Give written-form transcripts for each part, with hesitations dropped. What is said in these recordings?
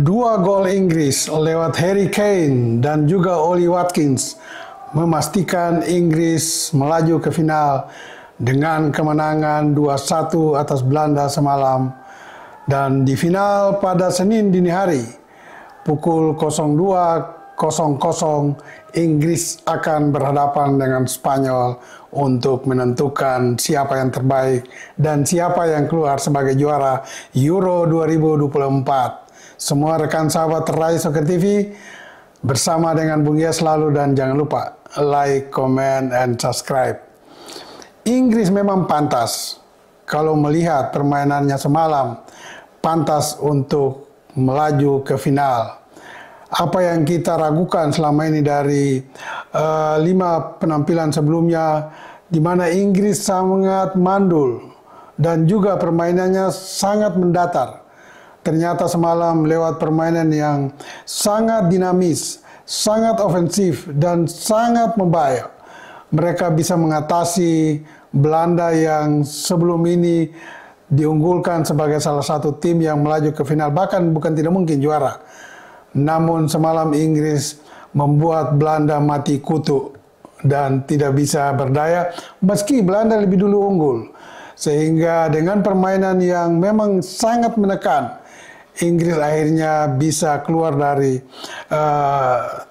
Dua gol Inggris lewat Harry Kane dan juga Oli Watkins memastikan Inggris melaju ke final dengan kemenangan 2-1 atas Belanda semalam. Dan di final pada Senin dini hari pukul 02.00 Inggris akan berhadapan dengan Spanyol untuk menentukan siapa yang terbaik dan siapa yang keluar sebagai juara Euro 2024. Semua rekan sahabat Rai Soccer TV bersama dengan Bung Gia selalu, dan jangan lupa like, comment, and subscribe. Inggris memang pantas kalau melihat permainannya semalam, pantas untuk melaju ke final. Apa yang kita ragukan selama ini dari 5 penampilan sebelumnya, di mana Inggris sangat mandul dan juga permainannya sangat mendatar. Ternyata semalam lewat permainan yang sangat dinamis, sangat ofensif, dan sangat membaik, mereka bisa mengatasi Belanda yang sebelum ini diunggulkan sebagai salah satu tim yang melaju ke final, bahkan bukan tidak mungkin juara. Namun semalam Inggris membuat Belanda mati kutu dan tidak bisa berdaya meski Belanda lebih dulu unggul. Sehingga dengan permainan yang memang sangat menekan, Inggris akhirnya bisa keluar dari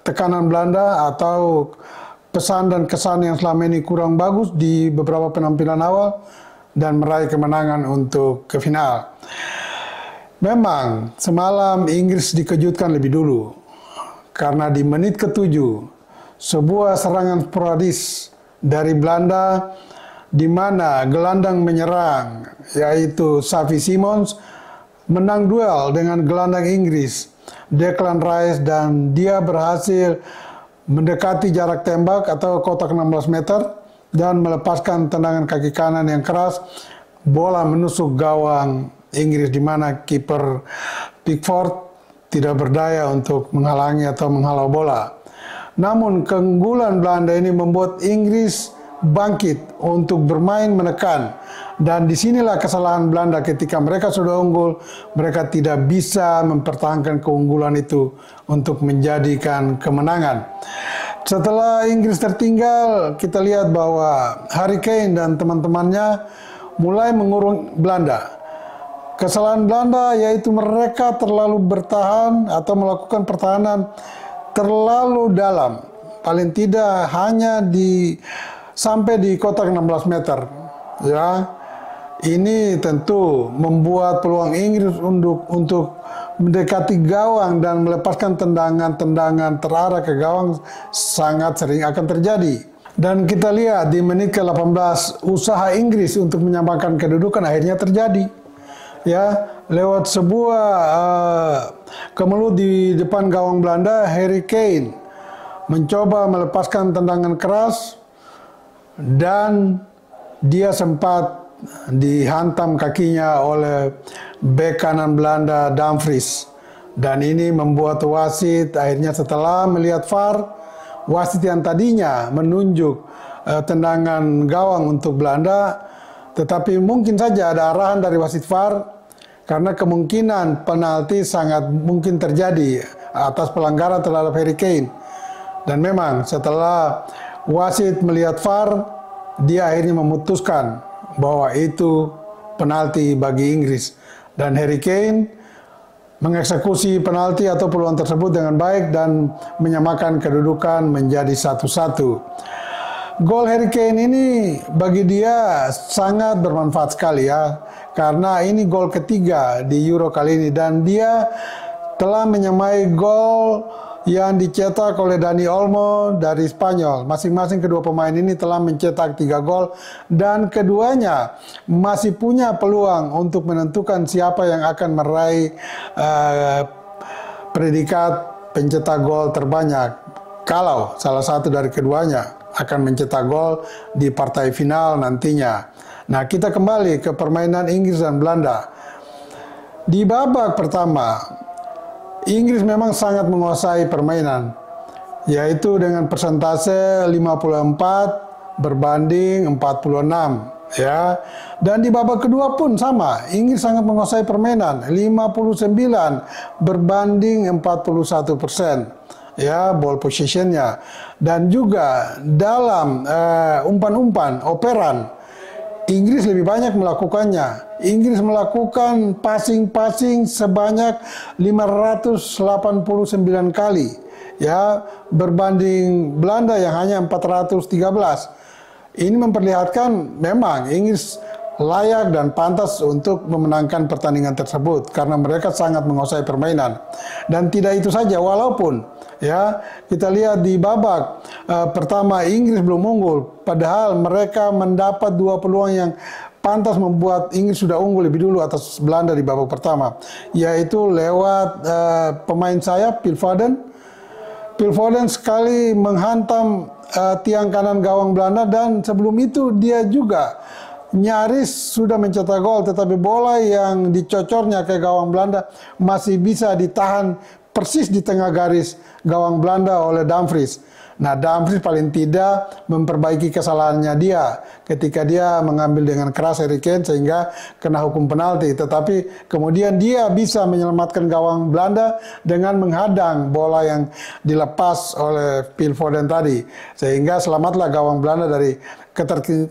tekanan Belanda atau pesan dan kesan yang selama ini kurang bagus di beberapa penampilan awal dan meraih kemenangan untuk ke final. Memang semalam Inggris dikejutkan lebih dulu karena di menit ke-7 sebuah serangan sporadis dari Belanda di mana gelandang menyerang yaitu Xavi Simons menang duel dengan gelandang Inggris Declan Rice, dan dia berhasil mendekati jarak tembak atau kotak 16 meter dan melepaskan tendangan kaki kanan yang keras. Bola menusuk gawang Inggris di mana kiper Pickford tidak berdaya untuk menghalangi atau menghalau bola. Namun keunggulan Belanda ini membuat Inggris bangkit untuk bermain menekan. Dan disinilah kesalahan Belanda, ketika mereka sudah unggul, mereka tidak bisa mempertahankan keunggulan itu untuk menjadikan kemenangan. Setelah Inggris tertinggal, kita lihat bahwa Harry Kane dan teman-temannya mulai mengurung Belanda. Kesalahan Belanda yaitu mereka terlalu bertahan atau melakukan pertahanan terlalu dalam. Paling tidak hanya sampai di kotak 16 meter. Ya. Ini tentu membuat peluang Inggris untuk mendekati gawang dan melepaskan tendangan-tendangan terarah ke gawang sangat sering akan terjadi. Dan kita lihat di menit ke-18 usaha Inggris untuk menyamakan kedudukan akhirnya terjadi. Ya, lewat sebuah kemelut di depan gawang Belanda, Harry Kane mencoba melepaskan tendangan keras dan dia sempat dihantam kakinya oleh bek kanan Belanda Dumfries, dan ini membuat wasit akhirnya setelah melihat VAR, wasit yang tadinya menunjuk tendangan gawang untuk Belanda, tetapi mungkin saja ada arahan dari wasit VAR karena kemungkinan penalti sangat mungkin terjadi atas pelanggaran terhadap Harry Kane. Dan memang setelah wasit melihat VAR, dia akhirnya memutuskan bahwa itu penalti bagi Inggris, dan Harry Kane mengeksekusi penalti atau peluang tersebut dengan baik dan menyamakan kedudukan menjadi 1-1. Gol Harry Kane ini bagi dia sangat bermanfaat sekali ya, karena ini gol ketiga di Euro kali ini dan dia telah menyamai gol yang dicetak oleh Dani Olmo dari Spanyol. Masing-masing kedua pemain ini telah mencetak 3 gol dan keduanya masih punya peluang untuk menentukan siapa yang akan meraih predikat pencetak gol terbanyak kalau salah satu dari keduanya akan mencetak gol di partai final nantinya. Nah, kita kembali ke permainan Inggris dan Belanda. Di babak pertama, Inggris memang sangat menguasai permainan, yaitu dengan persentase 54 berbanding 46. Ya, dan di babak kedua pun sama, Inggris sangat menguasai permainan, 59 berbanding 41%. Ya, ball positionnya, dan juga dalam umpan-umpan, operan, Inggris lebih banyak melakukannya. Inggris melakukan passing-passing sebanyak 589 kali, ya, berbanding Belanda yang hanya 413. Ini memperlihatkan memang Inggris layak dan pantas untuk memenangkan pertandingan tersebut karena mereka sangat menguasai permainan. Dan tidak itu saja, walaupun ya kita lihat di babak pertama Inggris belum unggul, padahal mereka mendapat 2 peluang yang pantas membuat Inggris sudah unggul lebih dulu atas Belanda di babak pertama, yaitu lewat pemain sayap Phil Foden. Phil Foden sekali menghantam tiang kanan gawang Belanda, dan sebelum itu dia juga nyaris sudah mencetak gol, tetapi bola yang dicocornya ke gawang Belanda masih bisa ditahan persis di tengah garis gawang Belanda oleh Dumfries. Nah, Dumfries paling tidak memperbaiki kesalahannya dia ketika dia mengambil dengan keras Harry Kane sehingga kena hukum penalti. Tetapi kemudian dia bisa menyelamatkan gawang Belanda dengan menghadang bola yang dilepas oleh Phil Foden tadi. Sehingga selamatlah gawang Belanda dari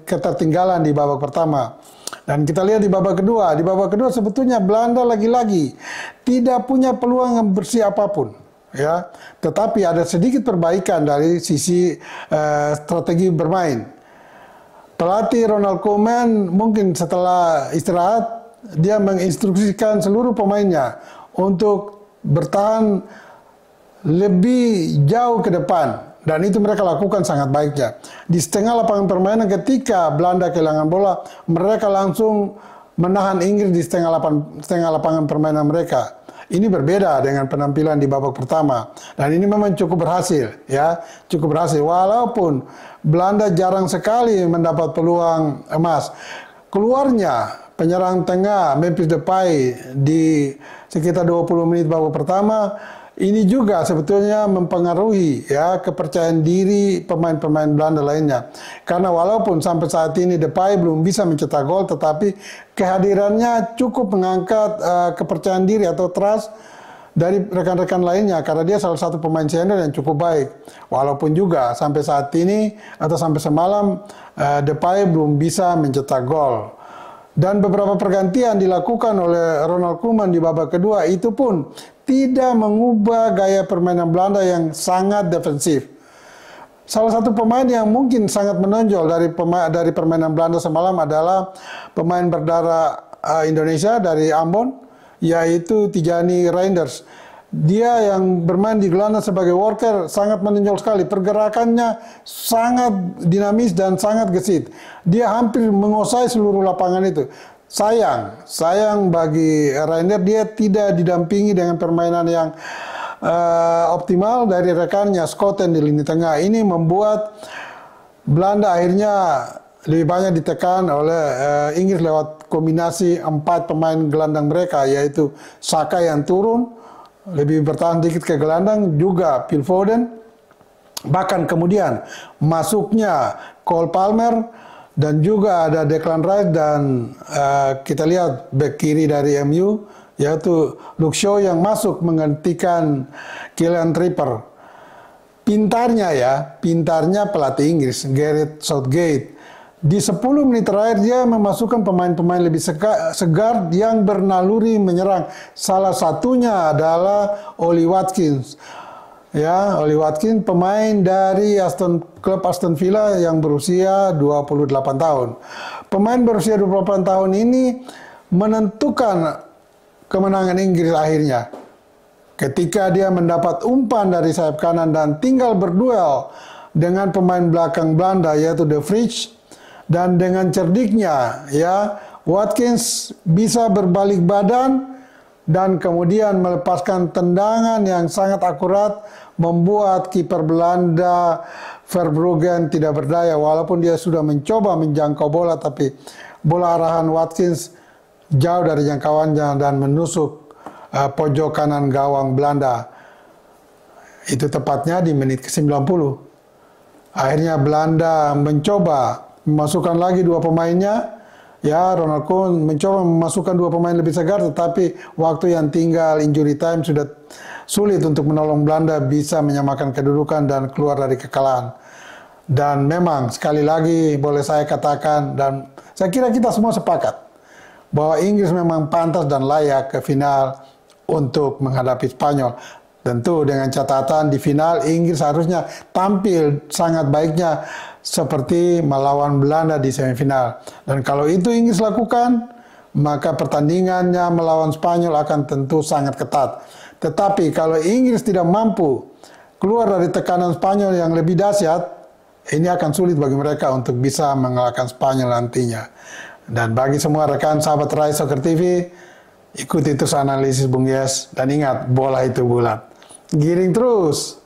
ketertinggalan di babak pertama. Dan kita lihat di babak kedua. Di babak kedua sebetulnya Belanda lagi-lagi tidak punya peluang yang bersih apapun. Ya, tetapi ada sedikit perbaikan dari sisi strategi bermain. Pelatih Ronald Koeman mungkin setelah istirahat dia menginstruksikan seluruh pemainnya untuk bertahan lebih jauh ke depan, dan itu mereka lakukan sangat baiknya. Di setengah lapangan permainan ketika Belanda kehilangan bola, mereka langsung menahan Inggris di setengah lapangan permainan mereka. Ini berbeda dengan penampilan di babak pertama, dan ini memang cukup berhasil, ya, cukup berhasil. Walaupun Belanda jarang sekali mendapat peluang emas. Keluarnya penyerang tengah Memphis Depay di sekitar 20 menit babak pertama, ini juga sebetulnya mempengaruhi ya kepercayaan diri pemain-pemain Belanda lainnya. Karena walaupun sampai saat ini Depay belum bisa mencetak gol, tetapi kehadirannya cukup mengangkat kepercayaan diri atau trust dari rekan-rekan lainnya, karena dia salah satu pemain senior yang cukup baik. Walaupun juga sampai saat ini atau sampai semalam Depay belum bisa mencetak gol. Dan beberapa pergantian dilakukan oleh Ronald Koeman di babak kedua itu pun tidak mengubah gaya permainan Belanda yang sangat defensif. Salah satu pemain yang mungkin sangat menonjol dari permainan Belanda semalam adalah pemain berdarah Indonesia dari Ambon, yaitu Tijani Reinders. Dia yang bermain di gelandang sebagai worker sangat menonjol sekali. Pergerakannya sangat dinamis dan sangat gesit. Dia hampir menguasai seluruh lapangan itu. Sayang bagi Reinders, dia tidak didampingi dengan permainan yang optimal dari rekannya Schouten di lini tengah. Ini membuat Belanda akhirnya lebih banyak ditekan oleh Inggris lewat kombinasi 4 pemain gelandang mereka, yaitu Saka yang turun, lebih bertahan dikit ke gelandang, juga Phil Foden, bahkan kemudian masuknya Cole Palmer, dan juga ada Declan Rice, dan kita lihat bek kiri dari MU, yaitu Luke Shaw yang masuk menggantikan Kieran Trippier. Pintarnya pelatih Inggris, Gareth Southgate, di 10 menit terakhir dia memasukkan pemain-pemain lebih segar yang bernaluri menyerang. Salah satunya adalah Ollie Watkins. Ya, Ollie Watkins pemain dari klub Aston Villa yang berusia 28 tahun. Pemain berusia 28 tahun ini menentukan kemenangan Inggris akhirnya. Ketika dia mendapat umpan dari sayap kanan dan tinggal berduel dengan pemain belakang Belanda yaitu De Vrij. Dan dengan cerdiknya, ya, Watkins bisa berbalik badan dan kemudian melepaskan tendangan yang sangat akurat, membuat kiper Belanda Verbruggen tidak berdaya. Walaupun dia sudah mencoba menjangkau bola, tapi bola arahan Watkins jauh dari jangkauannya dan menusuk pojok kanan gawang Belanda. Itu tepatnya di menit ke-90. Akhirnya Belanda mencoba memasukkan lagi dua pemainnya. Ya, Ronald Koeman mencoba memasukkan dua pemain lebih segar, tetapi waktu yang tinggal injury time sudah sulit untuk menolong Belanda bisa menyamakan kedudukan dan keluar dari kekalahan. Dan memang sekali lagi boleh saya katakan, dan saya kira kita semua sepakat, bahwa Inggris memang pantas dan layak ke final untuk menghadapi Spanyol. Tentu dengan catatan di final Inggris harusnya tampil sangat baiknya seperti melawan Belanda di semifinal. Dan kalau itu Inggris lakukan, maka pertandingannya melawan Spanyol akan tentu sangat ketat. Tetapi kalau Inggris tidak mampu keluar dari tekanan Spanyol yang lebih dahsyat, ini akan sulit bagi mereka untuk bisa mengalahkan Spanyol nantinya. Dan bagi semua rekan sahabat Rai Soccer TV, ikuti terus analisis Bung Yes, dan ingat, bola itu bulat. Giring terus!